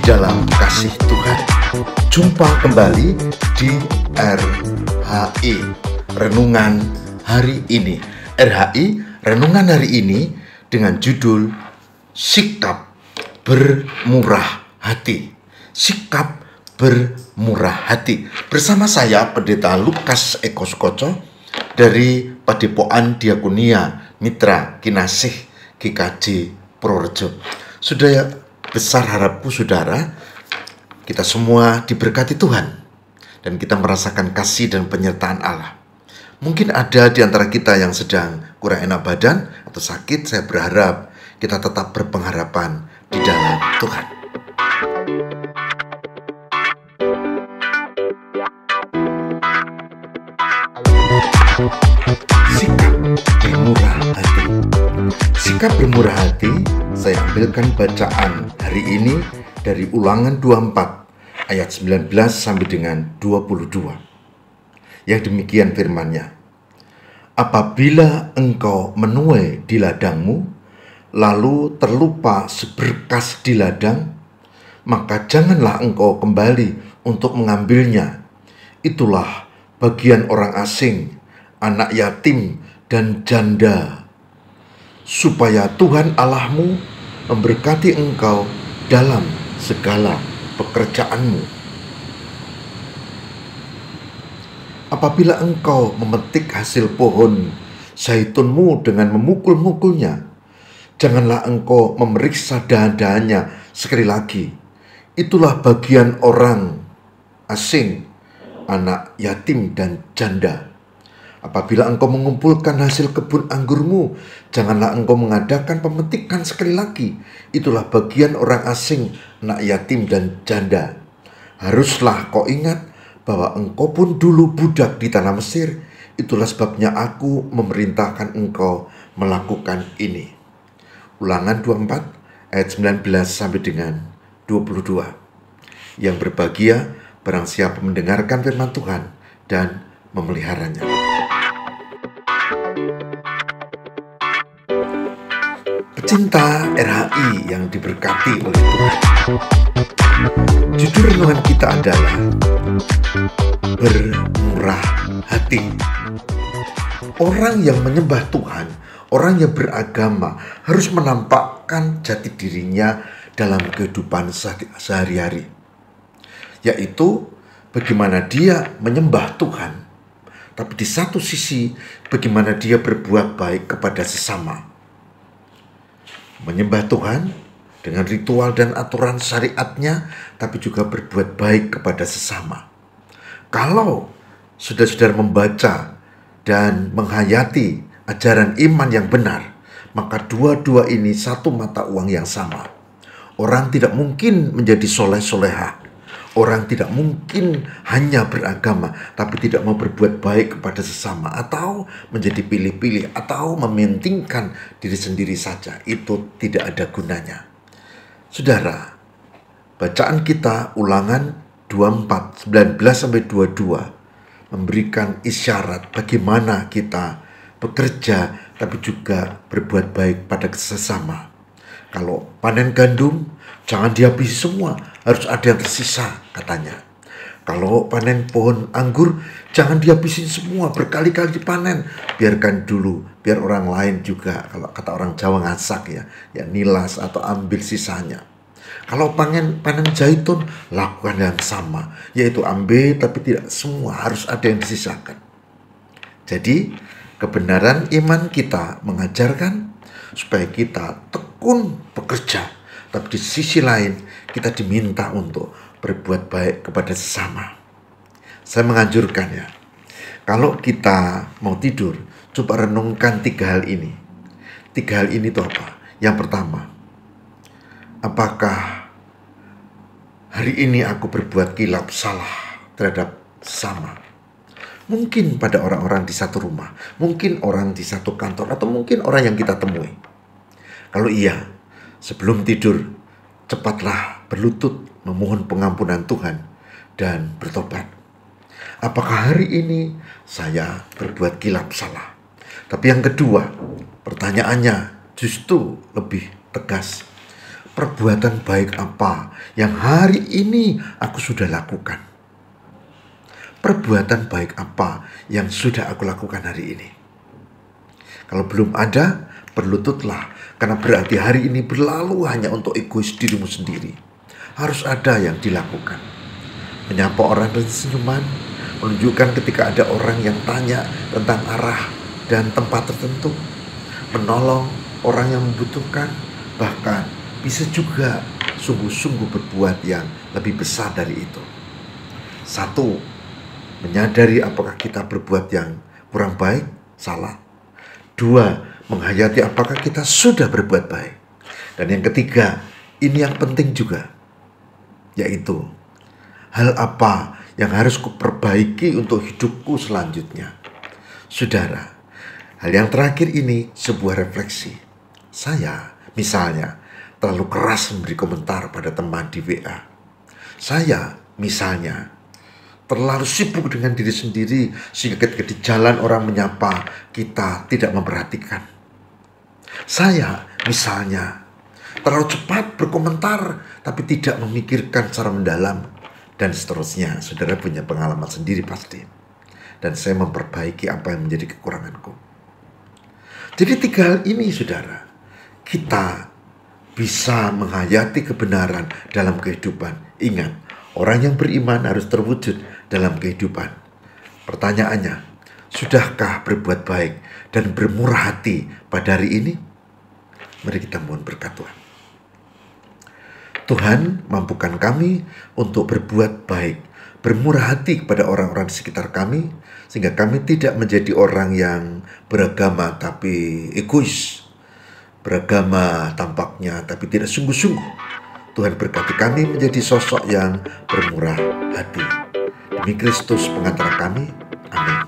dalam kasih Tuhan. Jumpa kembali di RHI Renungan Hari Ini. RHI Renungan Hari Ini dengan judul Sikap Bermurah Hati. Sikap bermurah hati. Bersama saya Pendeta Lukas Eko Sukoco dari Padepokan Diakonia Mitra Kinasih GKJ Purworejo. Sudah besar harapku saudara, kita semua diberkati Tuhan dan kita merasakan kasih dan penyertaan Allah. Mungkin ada di antara kita yang sedang kurang enak badan atau sakit. Saya berharap kita tetap berpengharapan di dalam Tuhan. Sikap bermurah hati. Sikap bermurah hati, saya ambilkan bacaan hari ini dari Ulangan 24 ayat 19 sampai dengan 22. Yang demikian firman-Nya. Apabila engkau menuai di ladangmu, lalu terlupa seberkas di ladang, maka janganlah engkau kembali untuk mengambilnya. Itulah bagian orang asing, anak yatim dan janda, supaya Tuhan Allahmu memberkati engkau dalam segala pekerjaanmu. Apabila engkau memetik hasil pohon zaitunmu dengan memukul-mukulnya, janganlah engkau memeriksa dahan-dahannya sekali lagi. Itulah bagian orang asing, anak yatim dan janda. Apabila engkau mengumpulkan hasil kebun anggurmu, janganlah engkau mengadakan pemetikan sekali lagi. Itulah bagian orang asing, anak yatim dan janda. Haruslah kau ingat bahwa engkau pun dulu budak di tanah Mesir. Itulah sebabnya aku memerintahkan engkau melakukan ini. Ulangan 24 ayat 19 sampai dengan 22. Yang berbahagia barang siapa mendengarkan firman Tuhan dan memeliharanya. Pecinta RHI yang diberkati oleh Tuhan, judul renungan kita adalah bermurah hati. Orang yang menyembah Tuhan, orang yang beragama harus menampakkan jati dirinya dalam kehidupan sehari-hari, yaitu bagaimana dia menyembah Tuhan, tapi di satu sisi bagaimana dia berbuat baik kepada sesama. Menyembah Tuhan dengan ritual dan aturan syariatnya, tapi juga berbuat baik kepada sesama. Kalau saudara-saudara membaca dan menghayati ajaran iman yang benar, maka dua-dua ini satu mata uang yang sama. Orang tidak mungkin menjadi soleh-soleha. Orang tidak mungkin hanya beragama tapi tidak mau berbuat baik kepada sesama, atau menjadi pilih-pilih, atau mementingkan diri sendiri saja. Itu tidak ada gunanya. Saudara, bacaan kita Ulangan 24 19 sampai 22 memberikan isyarat bagaimana kita bekerja tapi juga berbuat baik pada sesama. Kalau panen gandum, jangan dihabisi semua, harus ada yang tersisa katanya. Kalau panen pohon anggur, jangan dihabisin semua, berkali-kali dipanen. Biarkan dulu, biar orang lain juga, kalau kata orang Jawa ngasak ya nilas atau ambil sisanya. Kalau panen zaitun, lakukan yang sama, yaitu ambil tapi tidak semua, harus ada yang disisakan. Jadi, kebenaran iman kita mengajarkan supaya kita tekun bekerja, tapi di sisi lain kita diminta untuk berbuat baik kepada sesama. Saya menganjurkan kalau kita mau tidur, coba renungkan 3 hal ini. 3 hal ini itu apa? Yang pertama, apakah hari ini aku berbuat kilap salah terhadap sesama? Mungkin pada orang-orang di satu rumah, mungkin orang di satu kantor, atau mungkin orang yang kita temui. Kalau iya, sebelum tidur, cepatlah berlutut memohon pengampunan Tuhan dan bertobat. Apakah hari ini saya berbuat kilap salah? Tapi yang kedua, pertanyaannya justru lebih tegas. perbuatan baik apa yang hari ini aku sudah lakukan? Perbuatan baik apa yang sudah aku lakukan hari ini? Kalau belum ada, berlututlah, karena berarti hari ini berlalu hanya untuk egois dirimu sendiri. Harus ada yang dilakukan. Menyapa orang dengan senyuman, menunjukkan ketika ada orang yang tanya tentang arah dan tempat tertentu, menolong orang yang membutuhkan, bahkan bisa juga sungguh-sungguh berbuat yang lebih besar dari itu. 1. Menyadari apakah kita berbuat yang kurang baik, salah. 2. Menghayati apakah kita sudah berbuat baik. Dan yang ketiga, ini yang penting juga, yaitu hal apa yang harus kuperbaiki untuk hidupku selanjutnya. Saudara, hal yang terakhir ini sebuah refleksi. Saya, misalnya, terlalu keras memberi komentar pada teman di WA. Saya, misalnya, terlalu sibuk dengan diri sendiri sehingga ketika di jalan orang menyapa, kita tidak memperhatikan. Saya, misalnya, terlalu cepat berkomentar tapi tidak memikirkan secara mendalam, dan seterusnya. Saudara punya pengalaman sendiri pasti. Dan saya memperbaiki apa yang menjadi kekuranganku. Jadi 3 hal ini, saudara, kita bisa menghayati kebenaran dalam kehidupan. Ingat, orang yang beriman harus terwujud dalam kehidupan. Pertanyaannya, sudahkah berbuat baik dan bermurah hati pada hari ini? Mari kita mohon berkat Tuhan. Tuhan, mampukan kami untuk berbuat baik, bermurah hati kepada orang-orang di sekitar kami, sehingga kami tidak menjadi orang yang beragama tapi egois, beragama tampaknya tapi tidak sungguh-sungguh. Tuhan berkati kami menjadi sosok yang bermurah hati. Demi Kristus pengantara kami. Amin.